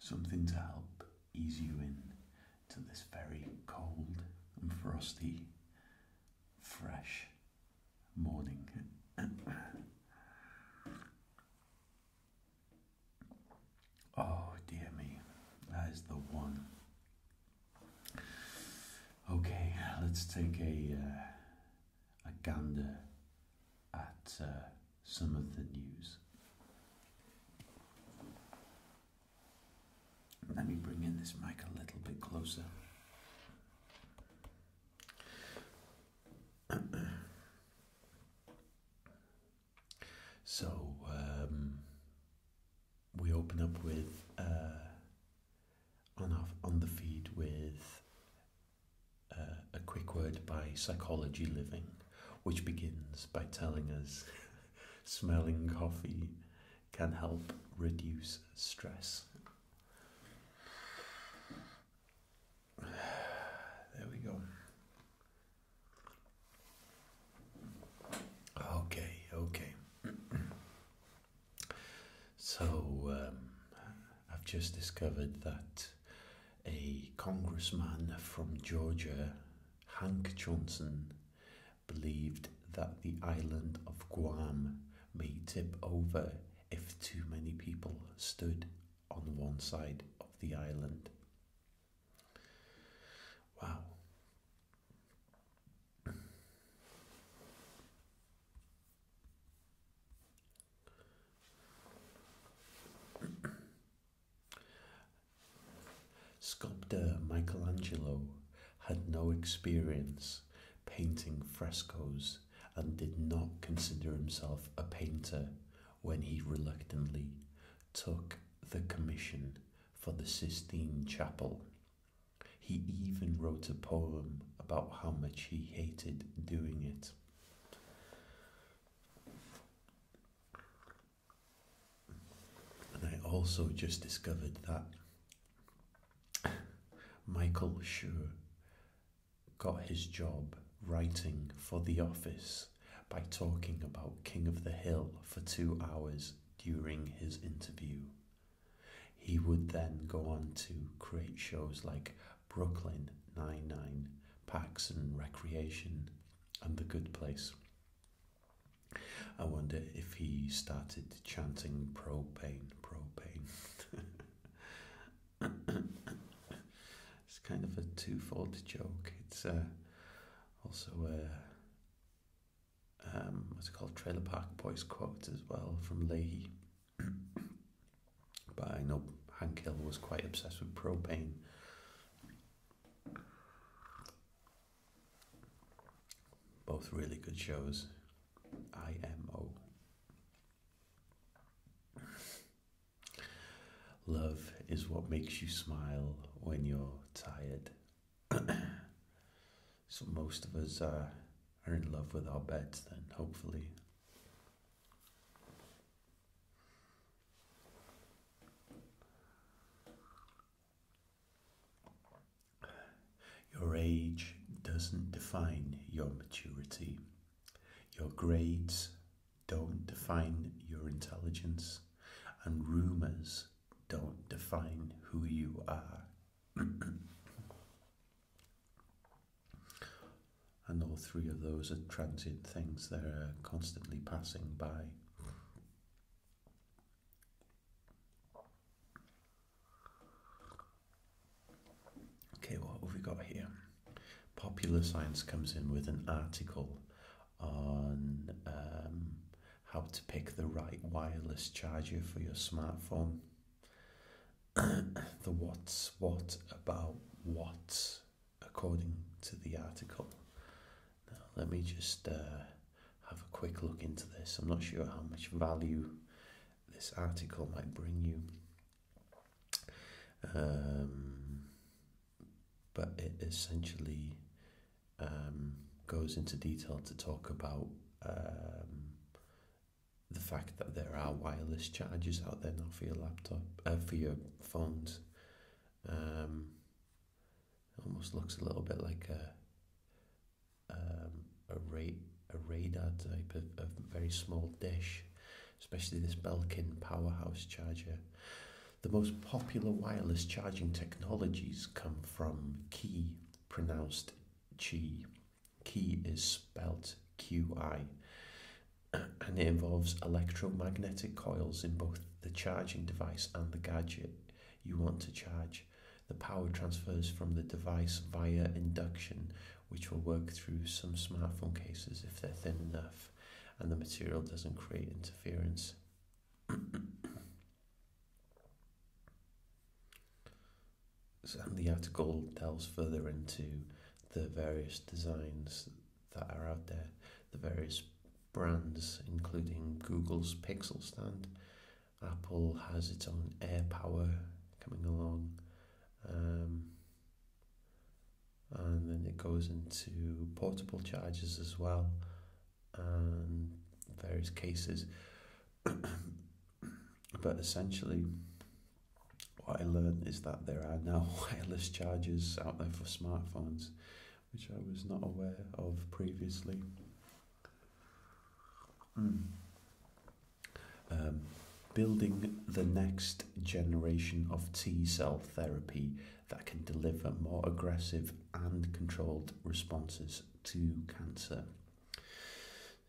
something to help ease you in to this very cold and frosty, fresh morning. Oh dear me, that is the one. Okay, let's take a gander at some of the news. Let me bring in this mic a little bit closer. So, we open up with on the feed with a quick word by Psychology Living, which begins by telling us smelling coffee can help reduce stress. There we go. Okay. So, I've just discovered that a congressman from Georgia, Hank Johnson, believed that the island of Guam may tip over if too many people stood on one side of the island. Wow. Sculptor Michelangelo had no experience painting frescoes and did not consider himself a painter when he reluctantly took the commission for the Sistine Chapel. He even wrote a poem about how much he hated doing it. And I also just discovered that Michael Schur got his job writing for The Office by talking about King of the Hill for 2 hours during his interview. He would then go on to create shows like Brooklyn Nine-Nine, Parks and Recreation, and The Good Place. I wonder if he started chanting propane. It's kind of a twofold joke. It's also what's it called, Trailer Park Boys quote as well from Leahy. But I know Hank Hill was quite obsessed with propane. Both really good shows. IMO. Love is what makes you smile when you're tired. So most of us are in love with our beds then, hopefully. Your age doesn't define your maturity. Your grades don't define your intelligence, and rumors don't define who you are. And all three of those are transient things that are constantly passing by. Okay, what have we got here? Popular Science comes in with an article on how to pick the right wireless charger for your smartphone. The what's what about what, according to the article. Now, let me just have a quick look into this. I'm not sure how much value this article might bring you. But it essentially goes into detail to talk about the fact that there are wireless chargers out there now for your laptop, for your phones. It almost looks a little bit like a radar type of very small dish, especially this Belkin powerhouse charger. The most popular wireless charging technologies come from Qi, pronounced Qi. Qi is spelt Qi, and it involves electromagnetic coils in both the charging device and the gadget you want to charge. The power transfers from the device via induction, which will work through some smartphone cases if they're thin enough and the material doesn't create interference. And the article delves further into the various designs that are out there, the various brands, including Google's Pixel stand. Apple has its own Air Power coming along, and then it goes into portable chargers as well, and various cases. But essentially, what I learned is that there are now wireless chargers out there for smartphones, which I was not aware of previously. Building the next generation of T-cell therapy that can deliver more aggressive and controlled responses to cancer.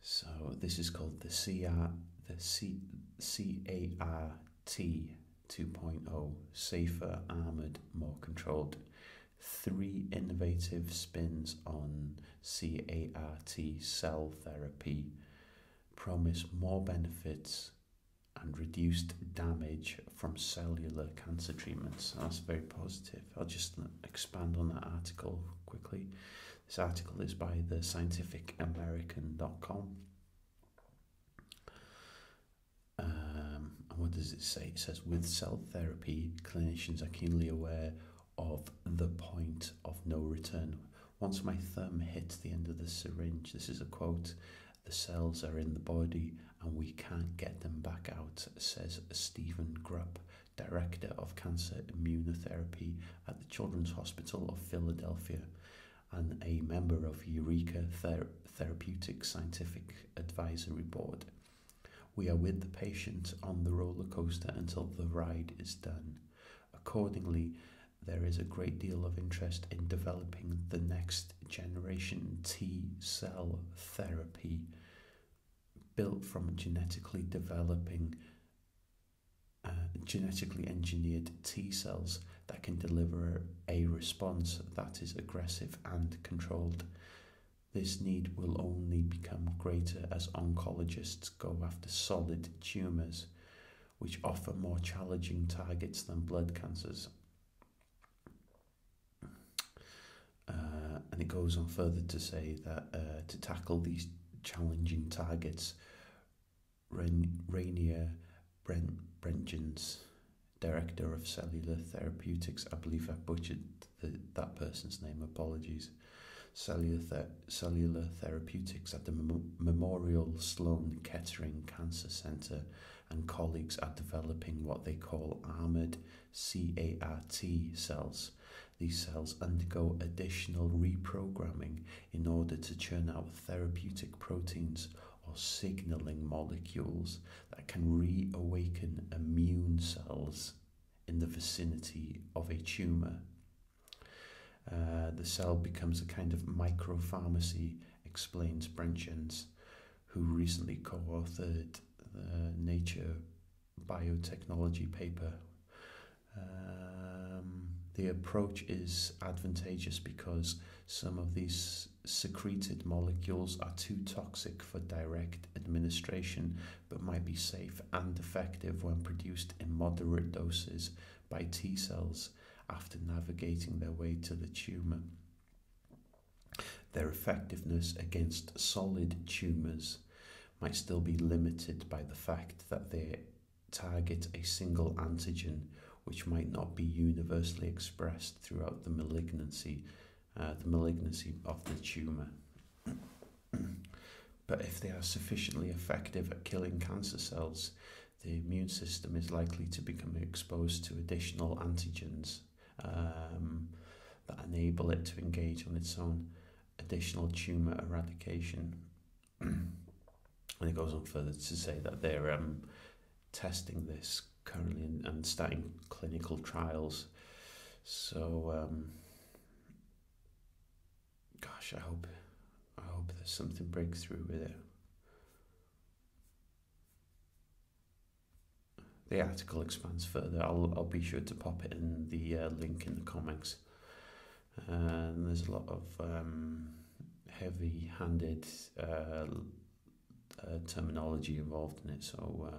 So this is called the CART 2.0, safer, armoured, more controlled. 3 innovative spins on CART cell therapy promise more benefits and reduced damage from cellular cancer treatments. That's very positive. I'll just expand on that article quickly. This article is by the scientificamerican.com. And what does it say? It says, with cell therapy, clinicians are keenly aware of the point of no return. Once my thumb hits the end of the syringe, this is a quote, the cells are in the body and we can't get them back out, says Stephen Grupp, Director of Cancer Immunotherapy at the Children's Hospital of Philadelphia and a member of Eureka Therapeutics Scientific Advisory Board. We are with the patient on the roller coaster until the ride is done. Accordingly, there is a great deal of interest in developing the next generation T-cell therapy built from genetically engineered T-cells that can deliver a response that is aggressive and controlled. This need will only become greater as oncologists go after solid tumours, which offer more challenging targets than blood cancers. And it goes on further to say that to tackle these challenging targets, Rainier Brentjens, Director of Cellular Therapeutics, I believe I butchered that person's name, apologies, Cellular Therapeutics at the Memorial Sloan Kettering Cancer Center and colleagues are developing what they call armored CART cells. These cells undergo additional reprogramming in order to churn out therapeutic proteins or signaling molecules that can reawaken immune cells in the vicinity of a tumor. The cell becomes a kind of micropharmacy, explains Brentjens, who recently co-authored the Nature Biotechnology paper. The approach is advantageous because some of these secreted molecules are too toxic for direct administration, but might be safe and effective when produced in moderate doses by T cells after navigating their way to the tumour. Their effectiveness against solid tumours might still be limited by the fact that they target a single antigen which might not be universally expressed throughout the malignancy of the tumour. But if they are sufficiently effective at killing cancer cells, the immune system is likely to become exposed to additional antigens that enable it to engage on its own additional tumour eradication. And it goes on further to say that they're testing this currently and starting clinical trials. So, gosh, I hope there's something breakthrough with it. The article expands further. I'll be sure to pop it in the link in the comments. And there's a lot of heavy-handed terminology involved in it, so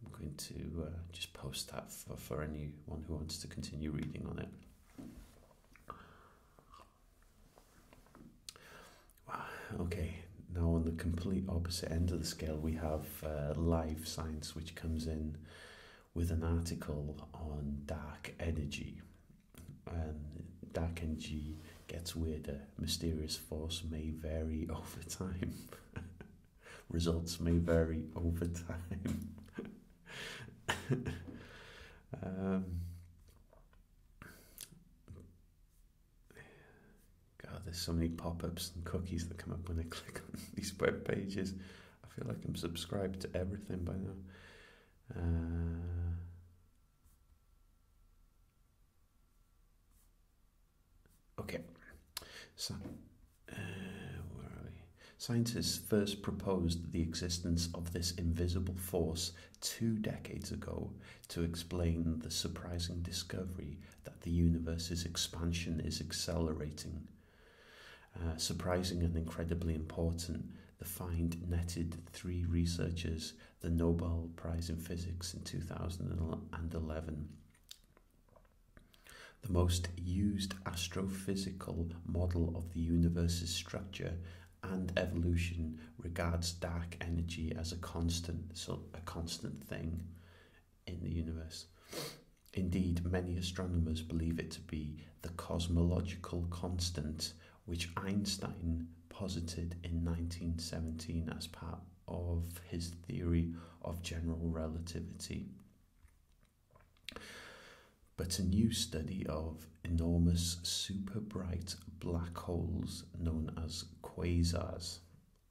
I'm going to just post that for anyone who wants to continue reading on it. Okay, now on the complete opposite end of the scale, we have Live Science, which comes in with an article on dark energy. And dark energy gets weirder. Mysterious force may vary over time. Results may vary over time. God, there's so many pop-ups and cookies that come up when I click on these web pages. I feel like I'm subscribed to everything by now. Okay, so where are we? Scientists first proposed the existence of this invisible force 2 decades ago to explain the surprising discovery that the universe's expansion is accelerating. Surprising and incredibly important, the find netted 3 researchers the Nobel Prize in Physics in 2011. The most used astrophysical model of the universe's structure and evolution regards dark energy as a constant thing in the universe. Indeed, many astronomers believe it to be the cosmological constant which Einstein posited in 1917 as part of his theory of general relativity. But a new study of enormous super bright black holes known as quasars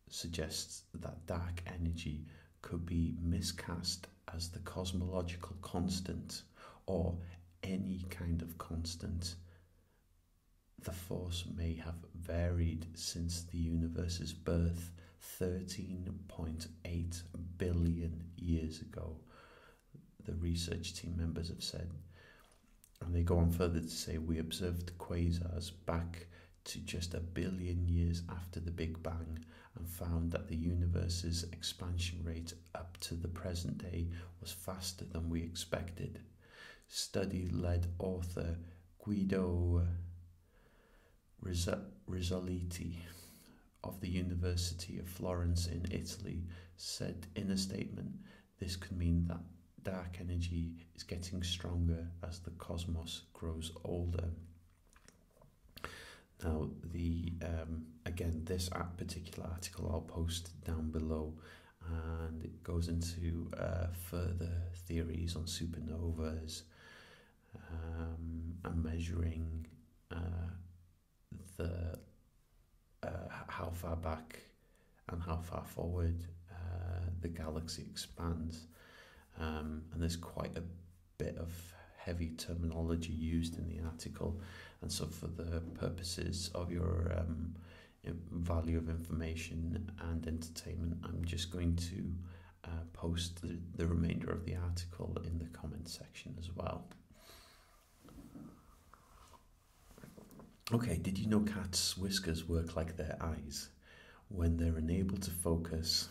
suggests that dark energy could be miscast as the cosmological constant or any kind of constant. The force may have varied since the universe's birth 13.8 billion years ago, the research team members have said. And they go on further to say, we observed quasars back to just 1 billion years after the Big Bang and found that the universe's expansion rate up to the present day was faster than we expected. Study-led author Guido Rizzoliti of the University of Florence in Italy said in a statement, this could mean that dark energy is getting stronger as the cosmos grows older. Now, again, this particular article I'll post down below, and it goes into further theories on supernovas and measuring how far back and how far forward the galaxy expands. And there's quite a bit of heavy terminology used in the article, and so for the purposes of your value of information and entertainment, I'm just going to post the remainder of the article in the comment section as well. Okay, did you know cats' whiskers work like their eyes? When they're unable to focus,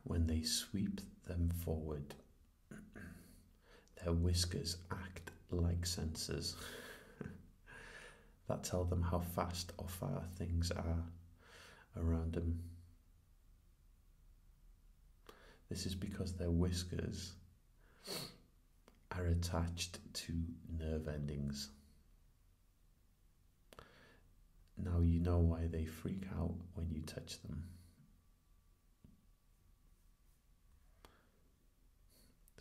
when they sweep them forward, their whiskers act like sensors that tell them how fast or far things are around them. This is because their whiskers are attached to nerve endings. Now you know why they freak out when you touch them.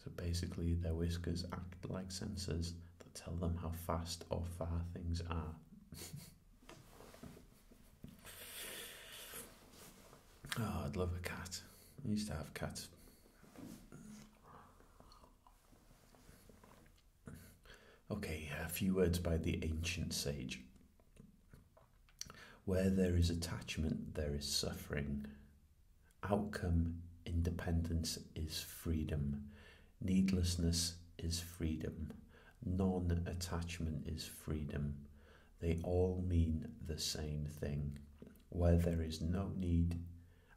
So basically their whiskers act like sensors that tell them how fast or far things are. Oh, I'd love a cat. I used to have cats. Okay, a few words by the ancient sage. Where there is attachment, there is suffering. Outcome, independence is freedom. Needlessness is freedom. Non-attachment is freedom. They all mean the same thing. Where there is no need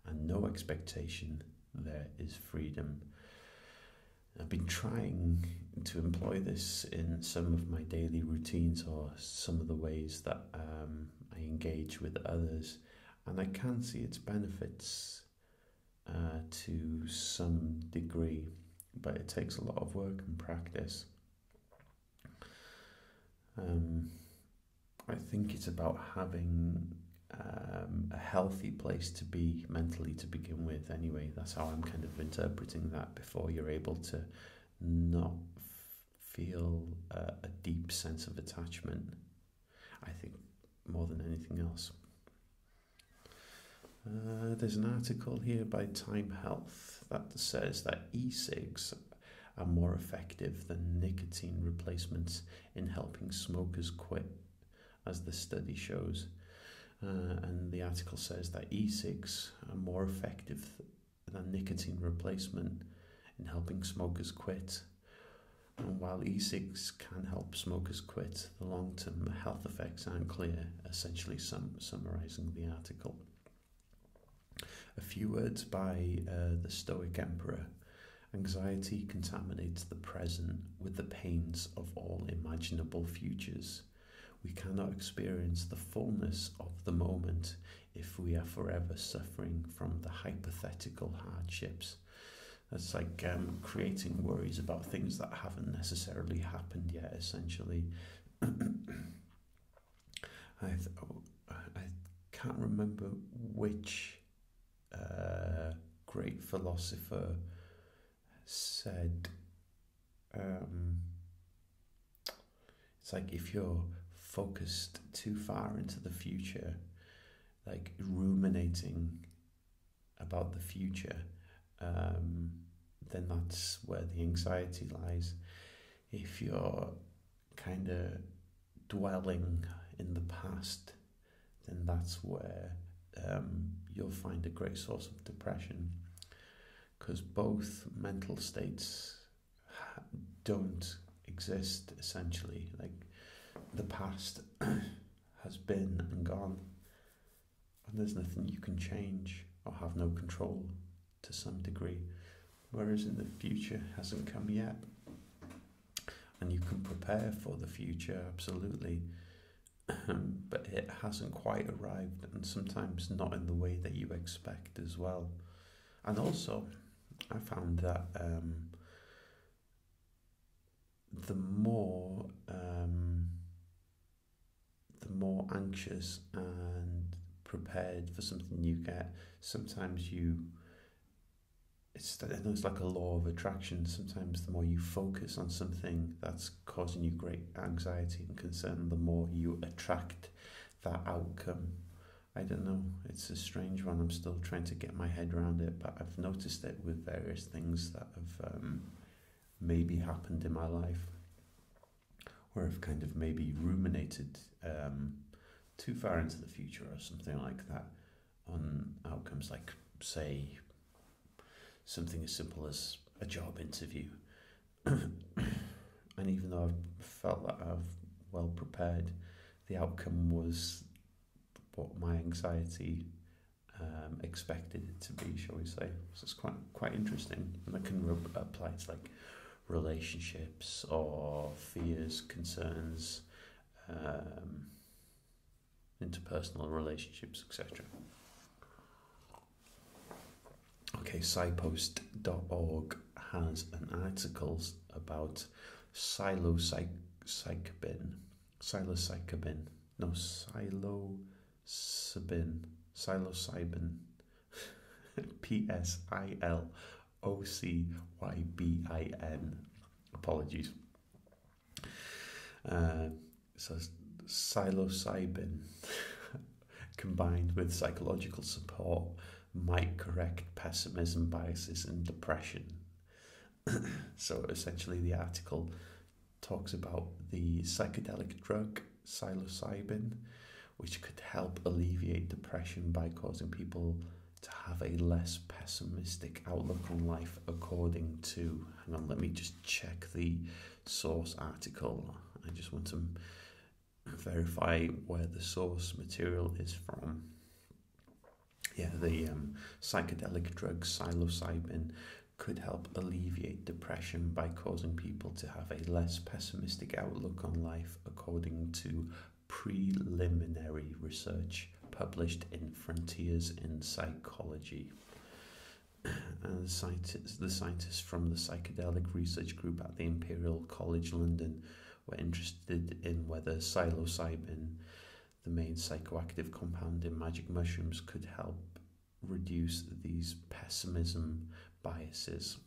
and no expectation, there is freedom. I've been trying to employ this in some of my daily routines or some of the ways that I engage with others, and I can see its benefits to some degree, but it takes a lot of work and practice. I think it's about having a healthy place to be mentally to begin with. Anyway, that's how I'm kind of interpreting that, before you're able to not feel a deep sense of attachment, I think, more than anything else. There's an article here by Time Health that says that e-cigs are more effective than nicotine replacements in helping smokers quit, as the study shows. And the article says that e-cigs are more effective than nicotine replacement in helping smokers quit. And while e-cigs can help smokers quit, the long-term health effects aren't clear, essentially summarising the article. A few words by the Stoic Emperor. Anxiety contaminates the present with the pains of all imaginable futures. We cannot experience the fullness of the moment if we are forever suffering from the hypothetical hardships. That's like creating worries about things that haven't necessarily happened yet, essentially. I can't remember which great philosopher said, it's like if you're focused too far into the future, like ruminating about the future, then that's where the anxiety lies. If you're kind of dwelling in the past, then that's where you'll find a great source of depression, because both mental states don't exist, essentially. Like, the past has been and gone, and there's nothing you can change or have no control to some degree, whereas in the future hasn't come yet, and you can prepare for the future, absolutely, but it hasn't quite arrived, and sometimes not in the way that you expect as well. And also, I found that the more anxious and prepared for something you get, sometimes it's like a law of attraction. Sometimes the more you focus on something that's causing you great anxiety and concern, the more you attract that outcome. I don't know, it's a strange one. I'm still trying to get my head around it, but I've noticed it with various things that have maybe happened in my life, where I've kind of maybe ruminated too far into the future or something like that on outcomes, like, say, something as simple as a job interview. And even though I've felt that I've well prepared, the outcome was what my anxiety expected it to be, shall we say. So it's quite interesting, and that can apply to like relationships or fears, concerns, interpersonal relationships, etc. Okay, SciPost.org has an article about psilocybin, PSILOCYBIN. Apologies. So psilocybin combined with psychological support might correct pessimism, biases, and depression. So essentially the article talks about the psychedelic drug psilocybin, which could help alleviate depression by causing people to have a less pessimistic outlook on life, according to, hang on, let me just check the source article. I just want to verify where the source material is from. Yeah, the psychedelic drug psilocybin could help alleviate depression by causing people to have a less pessimistic outlook on life, according to preliminary research published in Frontiers in Psychology. And the scientists from the psychedelic research group at the Imperial College London were interested in whether psilocybin, the main psychoactive compound in magic mushrooms, could help reduce these pessimism biases.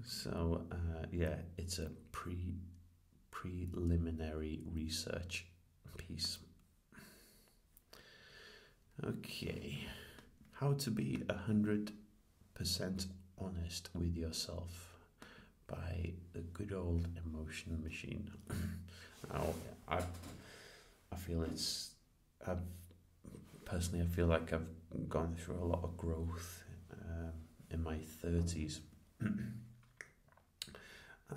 So it's a preliminary research piece. Okay, how to be 100% honest with yourself by the good old emotion machine. Now, I feel like I've gone through a lot of growth in my 30s.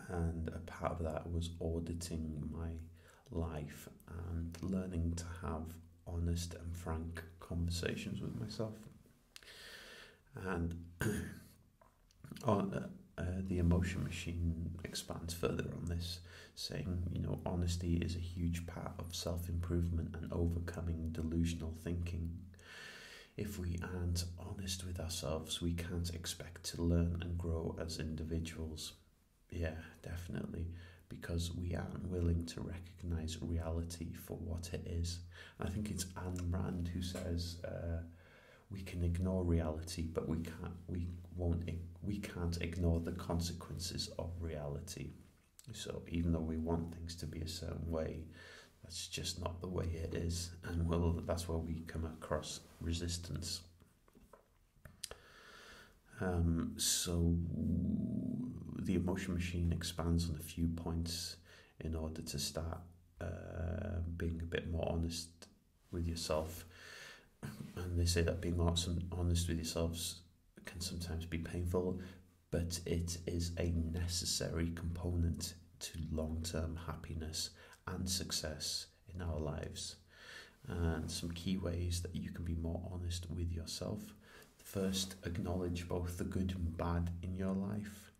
And a part of that was auditing my life and learning to have honest and frank conversations with myself. And the emotion machine expands further on this, saying, honesty is a huge part of self-improvement and overcoming delusional thinking. If we aren't honest with ourselves, we can't expect to learn and grow as individuals. Yeah, definitely, because we aren't willing to recognize reality for what it is. I think it's Ayn Rand who says we can ignore reality, but we can't ignore the consequences of reality. So even though we want things to be a certain way, that's just not the way it is, and that's where we come across resistance. So the emotion machine expands on a few points in order to start being a bit more honest with yourself. And they say that being honest with yourselves can sometimes be painful, but it is a necessary component to long-term happiness and success in our lives. And some key ways that you can be more honest with yourself. First, acknowledge both the good and bad in your life.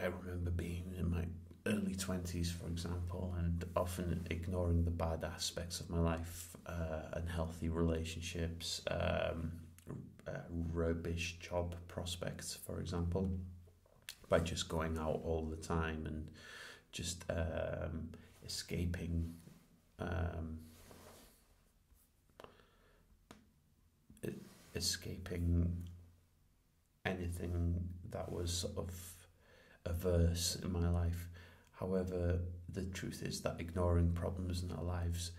I remember being in my early 20s, for example, and often ignoring the bad aspects of my life, unhealthy relationships, rubbish job prospects, for example, by just going out all the time and just escaping anything that was sort of averse in my life. However, the truth is that ignoring problems in our lives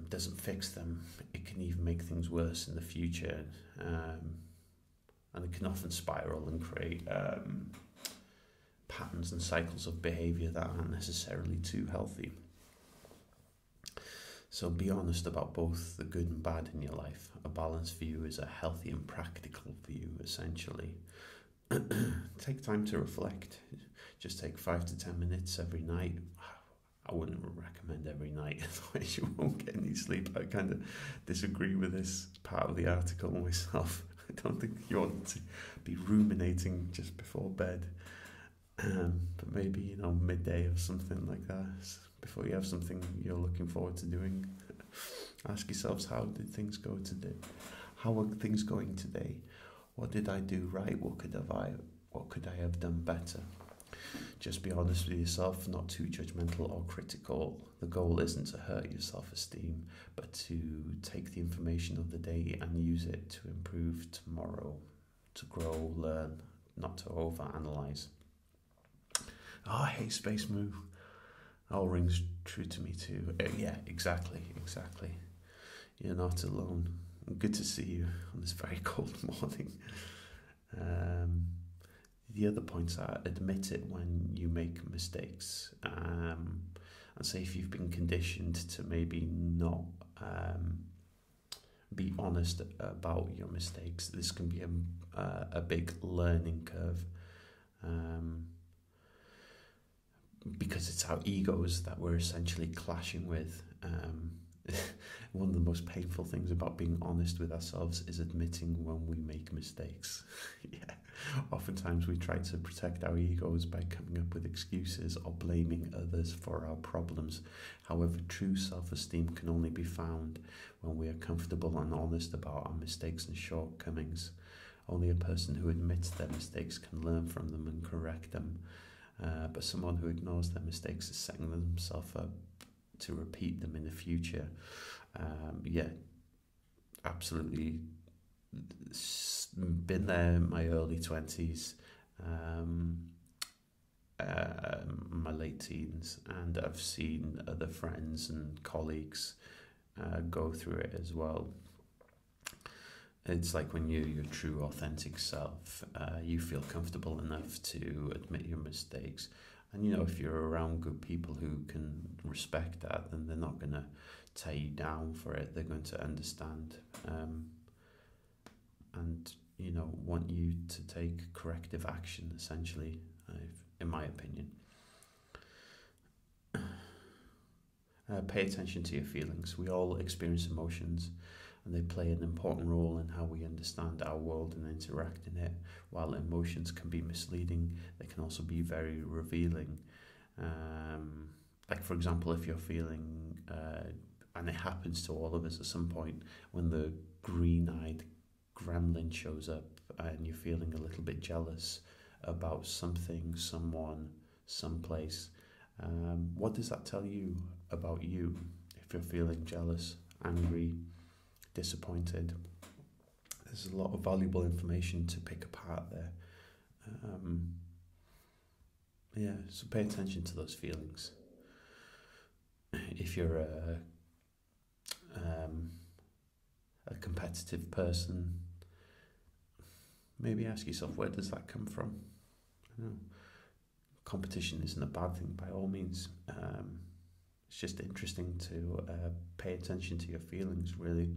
doesn't fix them. It can even make things worse in the future, and it can often spiral and create patterns and cycles of behaviour that aren't necessarily too healthy. So be honest about both the good and bad in your life. A balanced view is a healthy and practical view, essentially. Take time to reflect. Just take 5 to 10 minutes every night. I wouldn't recommend every night, otherwise you won't get any sleep. I kind of disagree with this part of the article myself. I don't think you want to be ruminating just before bed. But maybe, midday or something like that, before you have something you're looking forward to doing. Ask yourselves, how did things go today? How are things going today? What did I do right? What could I have done better? Just be honest with yourself, not too judgmental or critical. The goal isn't to hurt your self-esteem, but to take the information of the day and use it to improve tomorrow, to grow, learn, not to overanalyze. Oh, hey, Space Moo. All rings true to me too. Yeah, exactly. You're not alone. Good to see you on this very cold morning. The other points are admit it when you make mistakes. And say if you've been conditioned to maybe not be honest about your mistakes, this can be a big learning curve. Because it's our egos that we're essentially clashing with. One of the most painful things about being honest with ourselves is admitting when we make mistakes. Yeah, oftentimes we try to protect our egos by coming up with excuses or blaming others for our problems. However, true self-esteem can only be found when we are comfortable and honest about our mistakes and shortcomings. Only a person who admits their mistakes can learn from them and correct them. But someone who ignores their mistakes is setting themselves up to repeat them in the future. Absolutely been there in my early 20s, my late teens, and I've seen other friends and colleagues go through it as well. It's like when you're your true, authentic self, you feel comfortable enough to admit your mistakes. And, if you're around good people who can respect that, then they're not going to tear you down for it. They're going to understand and, want you to take corrective action, essentially, in my opinion. Pay attention to your feelings. We all experience emotions, and they play an important role in how we understand our world and interact in it. While emotions can be misleading, they can also be very revealing. Like, for example, if you're feeling, and it happens to all of us at some point, when the green-eyed gremlin shows up and you're feeling a little bit jealous about something, someone, someplace, what does that tell you about you? If you're feeling jealous, angry, disappointed, there's a lot of valuable information to pick apart there. So pay attention to those feelings. If you're a competitive person, maybe ask yourself, where does that come from? Competition isn't a bad thing by all means. It's just interesting to pay attention to your feelings, really.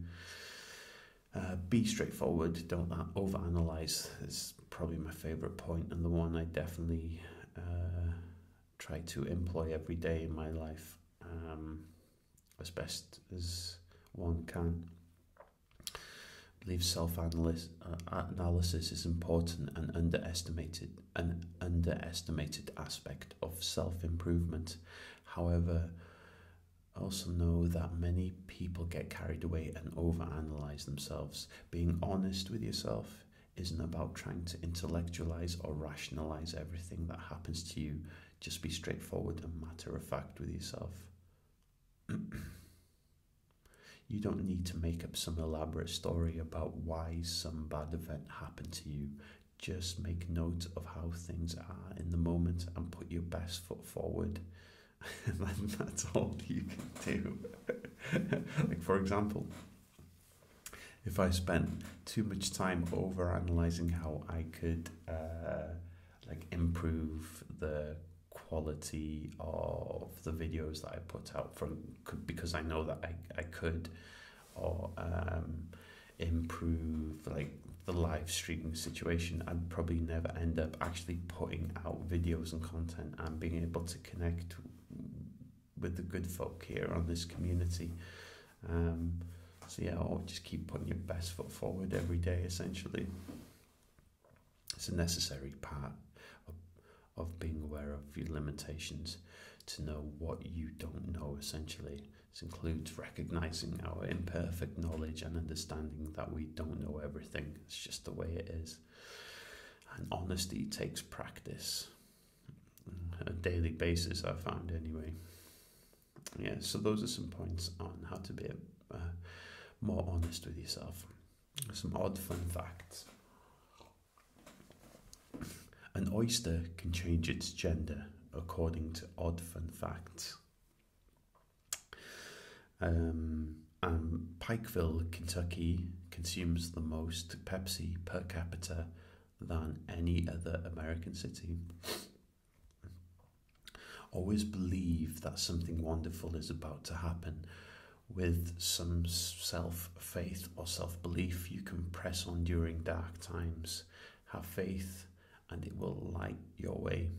Be straightforward, don't overanalyze. It's probably my favourite point, and the one I definitely try to employ every day in my life, as best as one can. I believe self-analysis is important and an underestimated aspect of self-improvement. However, also know that many people get carried away and overanalyze themselves. Being honest with yourself isn't about trying to intellectualize or rationalize everything that happens to you. Just be straightforward and matter-of-fact with yourself. You don't need to make up some elaborate story about why some bad event happened to you. Just make note of how things are in the moment and put your best foot forward. And that's all you can do. Like, for example, if I spent too much time over analyzing how I could improve the quality of the videos that I put out because I know that I could, or improve the live streaming situation, I'd probably never end up actually putting out videos and content and being able to connect with the good folk here on this community. Just keep putting your best foot forward every day, essentially. It's a necessary part of being aware of your limitations, to know what you don't know, essentially. This includes recognizing our imperfect knowledge and understanding that we don't know everything. It's just the way it is. And honesty takes practice. On a daily basis, I've found anyway. So those are some points on how to be more honest with yourself. Some odd fun facts. An oyster can change its gender, according to odd fun facts. And Pikeville, Kentucky consumes the most Pepsi per capita than any other American city. Always believe that something wonderful is about to happen. With some self-faith or self-belief, you can press on during dark times. Have faith and it will light your way.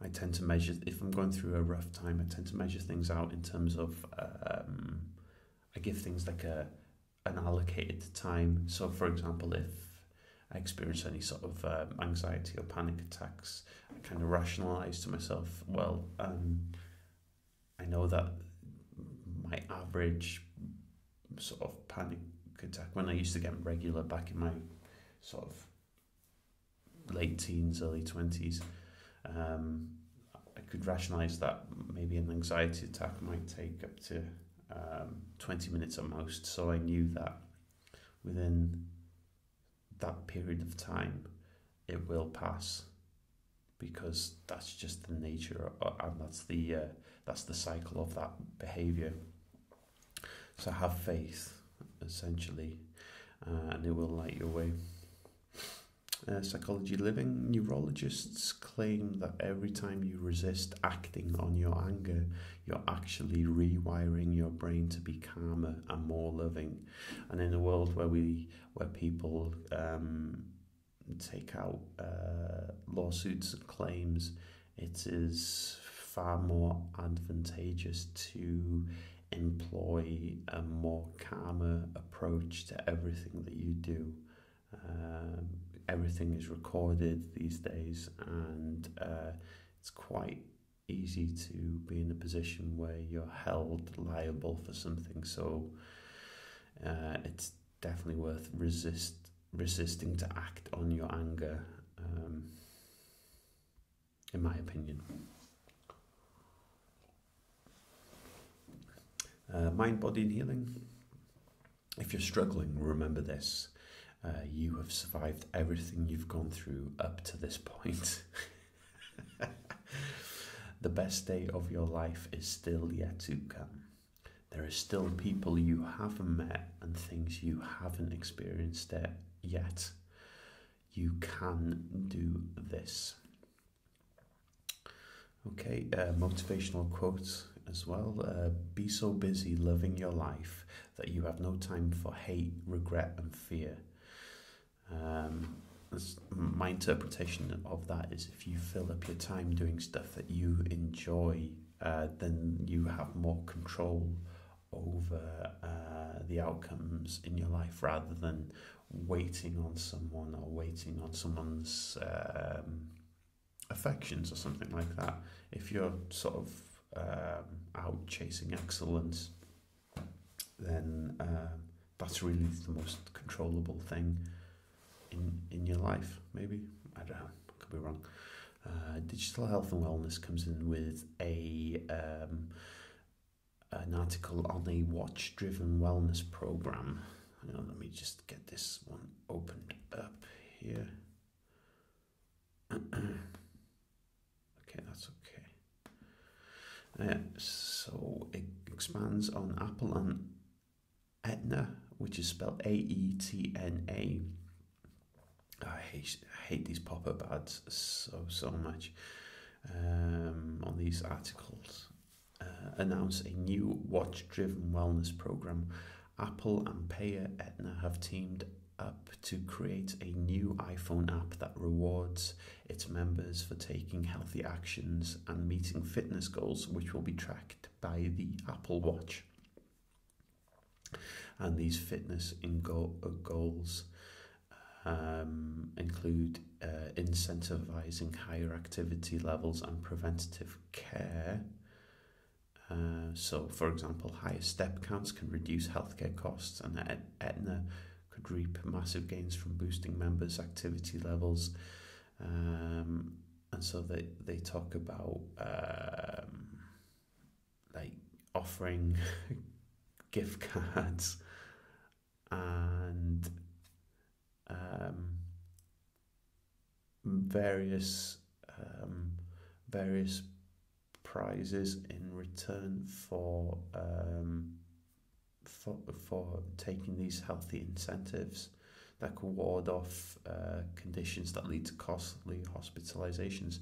I tend to measure, if I'm going through a rough time, I tend to measure things out in terms of, I give things like an allocated time. So for example, if I experience any sort of anxiety or panic attacks, I kind of rationalize to myself, well, I know that my average sort of panic attack, when I used to get regular back in my sort of late teens, early 20s, I could rationalize that maybe an anxiety attack might take up to 20 minutes at most. So I knew that within that period of time, it will pass, because that's just the nature, and that's the cycle of that behavior. So have faith, essentially, and it will light your way. Psychology Living, neurologists claim that every time you resist acting on your anger, you're actually rewiring your brain to be calmer and more loving. And in a world where people take out lawsuits and claims, it is far more advantageous to employ a more calmer approach to everything that you do. Everything is recorded these days, and it's quite easy to be in a position where you're held liable for something. So it's definitely worth resisting to act on your anger, in my opinion. Mind, Body and Healing. If you're struggling, remember this. You have survived everything you've gone through up to this point. The best day of your life is still yet to come. There are still people you haven't met and things you haven't experienced yet. You can do this. Okay, motivational quotes as well. Be so busy loving your life that you have no time for hate, regret and fear. My interpretation of that is, if you fill up your time doing stuff that you enjoy, then you have more control over the outcomes in your life, rather than waiting on someone or waiting on someone's affections or something like that. If you're sort of out chasing excellence, then that's really the most controllable thing in your life. Maybe, I don't know, could be wrong. Digital Health and Wellness comes in with an article on a watch-driven wellness program. Hang on, let me just get this one opened up here. Okay, that's okay. So it expands on Apple and Aetna, which is spelled AETNA. I hate these pop-up ads so much on these articles. Announce a new watch-driven wellness program. Apple and payer Aetna have teamed up to create a new iPhone app that rewards its members for taking healthy actions and meeting fitness goals, which will be tracked by the Apple Watch. And these fitness goals include incentivizing higher activity levels and preventative care. So, for example, higher step counts can reduce healthcare costs, and Aetna could reap massive gains from boosting members' activity levels. And so they talk about like offering gift cards and various prizes in return for taking these healthy incentives that could ward off conditions that lead to costly hospitalizations.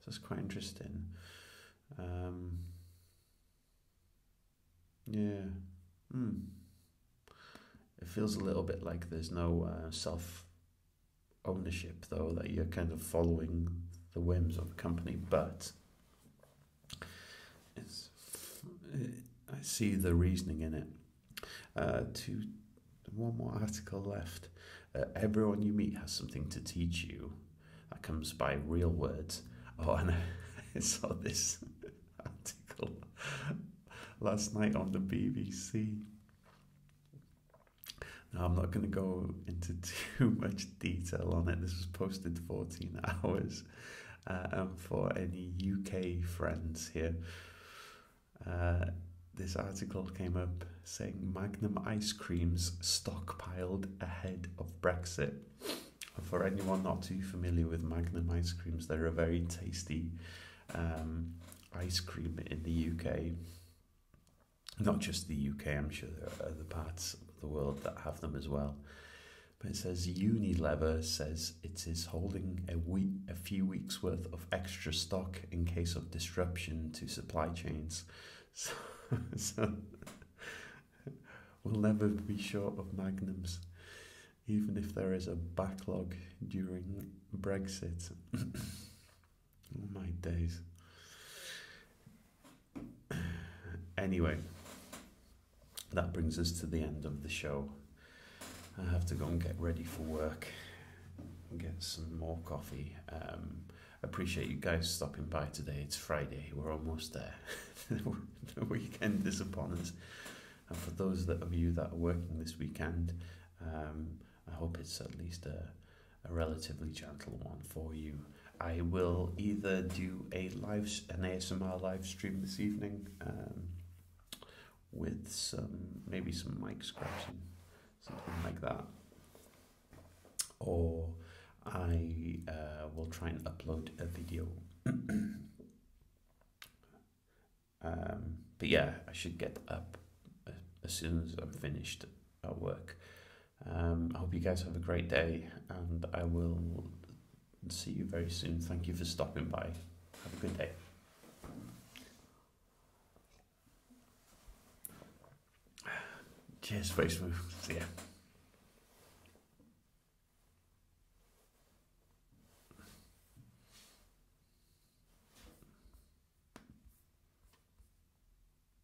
So it's quite interesting. Yeah. It feels a little bit like there's no self-ownership, though, that you're kind of following the whims of the company, but I see the reasoning in it. One more article left. Everyone you meet has something to teach you. That comes by Real Words. Oh, and I saw this article last night on the BBC. Now, I'm not going to go into too much detail on it. This was posted 14 hours. And for any UK friends here, this article came up saying Magnum ice creams stockpiled ahead of Brexit. For anyone not too familiar with Magnum ice creams, they're a very tasty ice cream in the UK. Not just the UK, I'm sure there are other parts of the world that have them as well. But it says Unilever says it is holding a few weeks worth of extra stock in case of disruption to supply chains. So we'll never be short of Magnums, even if there is a backlog during Brexit. Oh my days. Anyway, that brings us to the end of the show. I have to go and get ready for work and get some more coffee. Appreciate you guys stopping by today. It's Friday. We're almost there. The weekend is upon us. And for those of you that are working this weekend, I hope it's at least a relatively gentle one for you. I will either do an ASMR live stream this evening with maybe some mic scratching, something like that, or I will try and upload a video. But yeah, I should get up as soon as I'm finished at work. I hope you guys have a great day, and I will see you very soon. Thank you for stopping by. Have a good day. Cheers, very smooth. See ya.